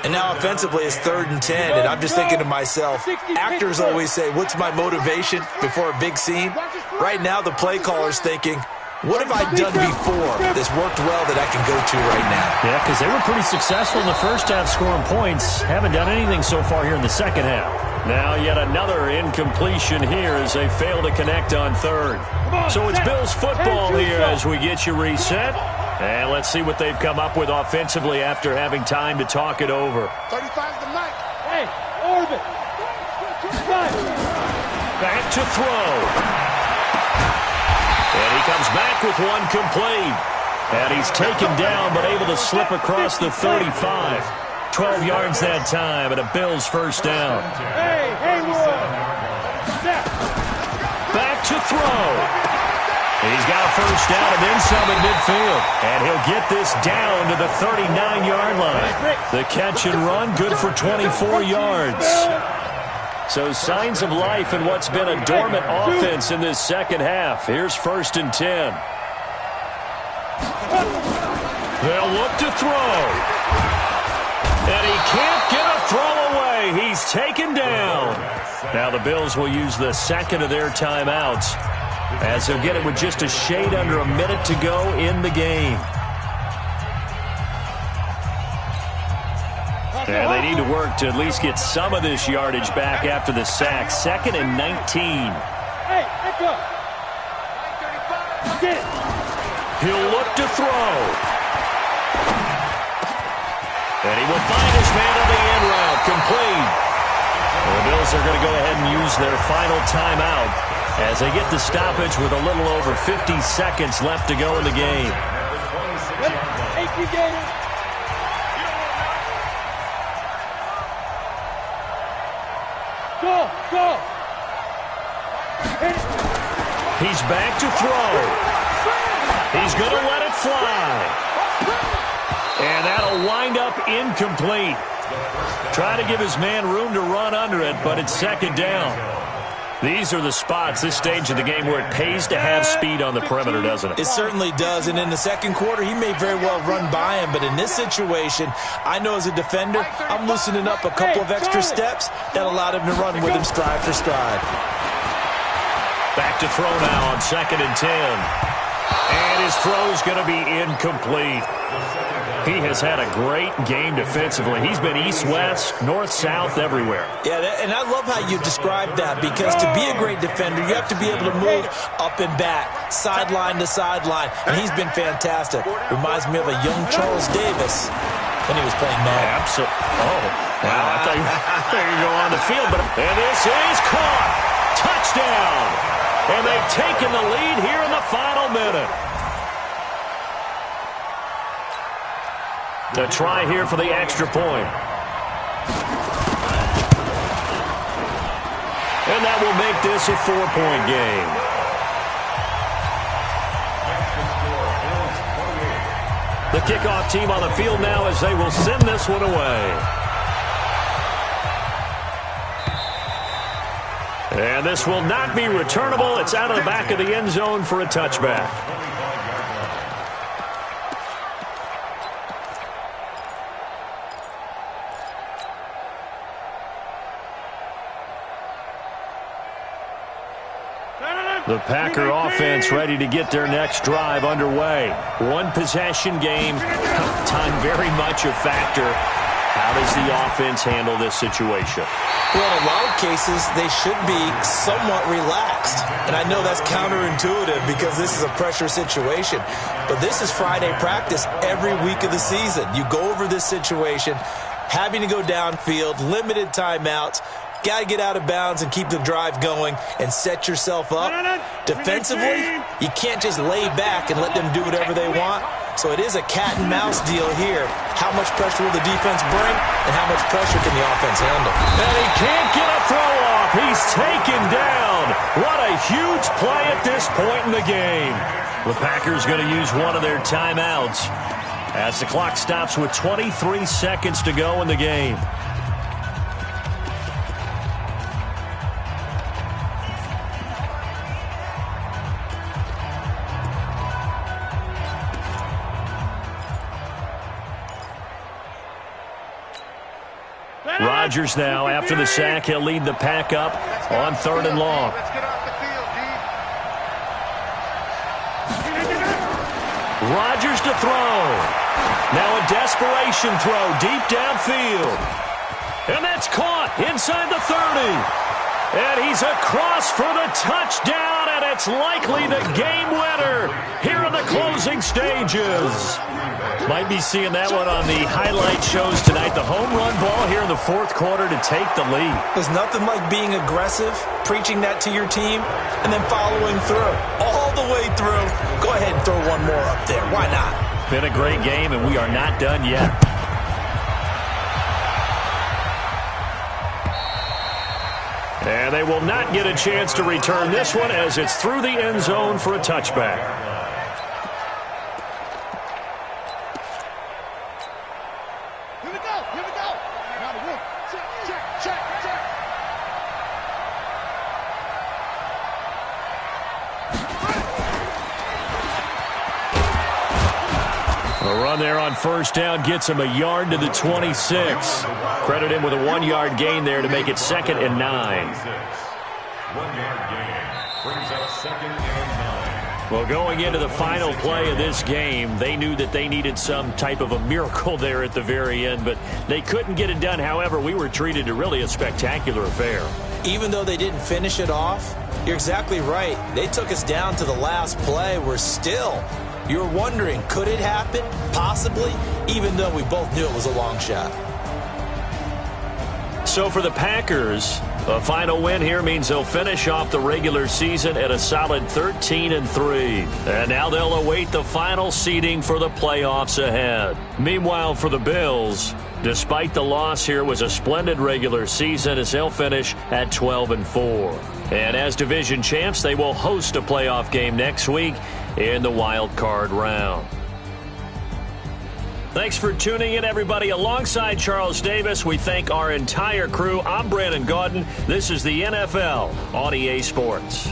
And now offensively it's 3rd and 10, and I'm just thinking to myself, actors always say, what's my motivation before a big scene? Right now the play caller's thinking, what have I done before that's worked well that I can go to right now? Yeah, because they were pretty successful in the first half scoring points. Haven't done anything so far here in the second half. Now yet another incompletion here as they fail to connect on 3rd. So it's Bills football here as we get you reset. And let's see what they've come up with offensively after having time to talk it over. 35's the night. Hey, orbit. Back to throw. And he comes back with one complete. And he's taken down but able to slip across the 35. 12 yards that time and a Bills 1st down. Hey, Haywood. Back to throw. He's got a 1st down and then some at midfield. And he'll get this down to the 39-yard line. The catch and run good for 24 yards. So signs of life in what's been a dormant offense in this second half. Here's 1st and 10. They'll look to throw. And he can't get a throw away. He's taken down. Now the Bills will use the 2nd of their timeouts as they'll get it with just a shade under a minute to go in the game. And they need to work to at least get some of this yardage back after the sack. 2nd and 19. Hey, let's go. Get it. He'll look to throw. And he will find his man on the end route. Complete. And the Bills are going to go ahead and use their final timeout as they get the stoppage with a little over 50 seconds left to go in the game. Thank you, Gator. Go, go. He's back to throw. He's going to let it fly. And that'll wind up incomplete. Try to give his man room to run under it, but it's 2nd down. These are the spots, this stage of the game, where it pays to have speed on the perimeter, doesn't it? It certainly does, and in the second quarter, he may very well run by him, but in this situation, I know as a defender, I'm loosening up a couple of extra steps that allowed him to run with him stride for stride. Back to throw now on 2nd and 10. And his throw's going to be incomplete. He has had a great game defensively. He's been east-west, north-south, everywhere. Yeah, and I love how you described that, because to be a great defender, you have to be able to move up and back, sideline to sideline, and he's been fantastic. Reminds me of a young Charles Davis when he was playing Madden. Absolutely. Oh, wow, I thought you were go on the field, but and this is caught. Touchdown. And they've taken the lead here in the final minute. The try here for the extra point. And that will make this a 4-point game. The kickoff team on the field now as they will send this one away. And this will not be returnable. It's out of the back of the end zone for a touchback. The Packer offense ready to get their next drive underway. One possession game. Time very much a factor. How does the offense handle this situation? Well, in a lot of cases, they should be somewhat relaxed. And I know that's counterintuitive because this is a pressure situation. But this is Friday practice every week of the season. You go over this situation, having to go downfield, limited timeouts. Got to get out of bounds and keep the drive going and set yourself up. Defensively, you can't just lay back and let them do whatever they want. So it is a cat and mouse deal here. How much pressure will the defense bring and how much pressure can the offense handle? And he can't get a throw off. He's taken down. What a huge play at this point in the game. The Packers going to use one of their timeouts as the clock stops with 23 seconds to go in the game. Rodgers now, after the sack, he'll lead the pack up on 3rd and long. Let's get off the field, D. Rodgers to throw. Now a desperation throw deep downfield. And that's caught inside the 30. And he's across for the touchdown, and it's likely the game winner here in the closing stages. Might be seeing that one on the highlight shows tonight. The home run ball here in the 4th quarter to take the lead. There's nothing like being aggressive, preaching that to your team, and then following through. All the way through. Go ahead and throw one more up there. Why not? Been a great game, and we are not done yet. And they will not get a chance to return this one as it's through the end zone for a touchback. Here we go. Here we go. Now the work. Check. A run there on 1st down gets him a yard to the 26. Credit him with a 1-yard gain there to make it 2nd and 9. 1-yard gain brings up 2nd and 9. Well, going into the final play of this game, they knew that they needed some type of a miracle there at the very end, but they couldn't get it done. However, we were treated to really a spectacular affair. Even though they didn't finish it off, you're exactly right. They took us down to the last play. We're still, you're wondering, could it happen? Possibly, even though we both knew it was a long shot. So for the Packers, a final win here means they'll finish off the regular season at a solid 13-3. And now they'll await the final seeding for the playoffs ahead. Meanwhile, for the Bills, despite the loss here, was a splendid regular season as they'll finish at 12-4. And as division champs, they will host a playoff game next week in the wild card round. Thanks for tuning in, everybody. Alongside Charles Davis, we thank our entire crew. I'm Brandon Gaudin. This is the NFL on EA Sports.